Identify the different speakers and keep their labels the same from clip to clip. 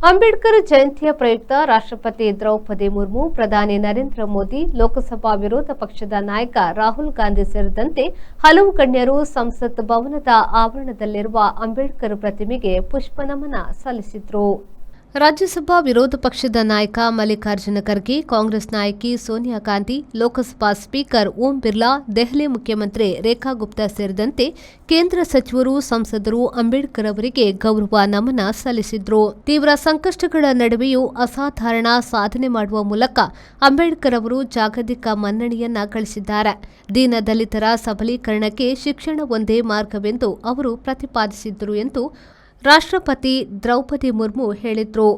Speaker 1: ಅಂಬೇಡ್ಕರ್ ಜಯಂತಿಯ ಪ್ರಯುಕ್ತ ರಾಷ್ಟ್ರಪತಿ ದ್ರೌಪದಿ ಮುರ್ಮು, ಪ್ರಧಾನಿ ನರೇಂದ್ರ ಮೋದಿ, ಲೋಕಸಭಾ ವಿರೋಧ ಪಕ್ಷದ ನಾಯಕ ರಾಹುಲ್ ಗಾಂಧಿ ಸೇರಿದಂತೆ ಹಲವು ಗಣ್ಯರು ಸಂಸತ್ ಭವನದ ಆವರಣದಲ್ಲಿರುವ ಅಂಬೇಡ್ಕರ್ ಪ್ರತಿಮೆಗೆ ಪುಷ್ಪ ನಮನ ಸಲ್ಲಿಸಿದರು. ರಾಜ್ಯಸಭಾ ವಿರೋಧ ಪಕ್ಷದ ನಾಯಕ ಮಲ್ಲಿಕಾರ್ಜುನ ಖರ್ಗೆ, ಕಾಂಗ್ರೆಸ್ ನಾಯಕಿ ಸೋನಿಯಾ ಗಾಂಧಿ, ಲೋಕಸಭಾ ಸ್ಪೀಕರ್ ಓಂ ಬಿರ್ಲಾ, ದೆಹಲಿ ಮುಖ್ಯಮಂತ್ರಿ ರೇಖಾ ಗುಪ್ತಾ ಸೇರಿದಂತೆ ಕೇಂದ್ರ ಸಚಿವರು, ಸಂಸದರು ಅಂಬೇಡ್ಕರ್ ಅವರಿಗೆ ಗೌರವ ನಮನ ಸಲ್ಲಿಸಿದ್ರು. ತೀವ್ರ ಸಂಕಷ್ಟಗಳ ನಡುವೆಯೂ ಅಸಾಧಾರಣ ಸಾಧನೆ ಮಾಡುವ ಮೂಲಕ ಅಂಬೇಡ್ಕರ್ ಅವರು ಜಾಗತಿಕ ಮನ್ನಣೆಯನ್ನ ಗಳಿಸಿದ್ದಾರೆ. ದೀನ ದಲಿತರ ಸಬಲೀಕರಣಕ್ಕೆ ಶಿಕ್ಷಣ ಒಂದೇ ಮಾರ್ಗವೆಂದು ಅವರು ಪ್ರತಿಪಾದಿಸಿದ್ದರು ಎಂದು ರಾಷ್ಟ್ರಪತಿ ದ್ರೌಪದಿ ಮುರ್ಮು ಹೇಳಿದ್ರು.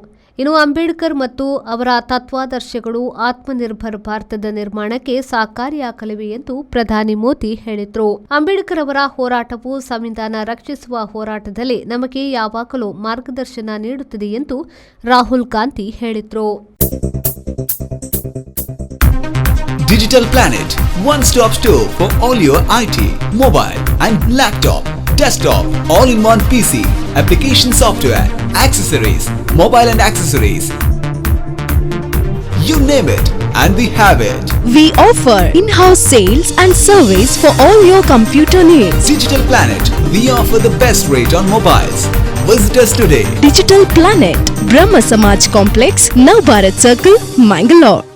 Speaker 1: ಇನ್ನು ಅಂಬೇಡ್ಕರ್ ಮತ್ತು ಅವರ ತತ್ವಾದರ್ಶಗಳು ಆತ್ಮನಿರ್ಭರ ಭಾರತದ ನಿರ್ಮಾಣಕ್ಕೆ ಸಹಕಾರಿಯಾಗಲಿವೆ ಎಂದು ಪ್ರಧಾನಿ ಮೋದಿ ಹೇಳಿದ್ರು. ಅಂಬೇಡ್ಕರ್ ಅವರ ಹೋರಾಟವು ಸಂವಿಧಾನ ರಕ್ಷಿಸುವ ಹೋರಾಟದಲ್ಲಿ ನಮಗೆ ಯಾವಾಗಲೂ ಮಾರ್ಗದರ್ಶನ ನೀಡುತ್ತದೆ ಎಂದು ರಾಹುಲ್ ಗಾಂಧಿ ಹೇಳಿದ್ರು.
Speaker 2: Digital Planet, one-stop store for all your IT, mobile and laptop, desktop, all-in-one PC, application software, accessories, mobile and accessories. You name it and we have it.
Speaker 3: We offer in-house sales and service for all your computer needs.
Speaker 2: Digital Planet, we offer the best rate on mobiles. Visit us today.
Speaker 3: Digital Planet, Brahma Samaj Complex, Navbharat Circle, Mangalore.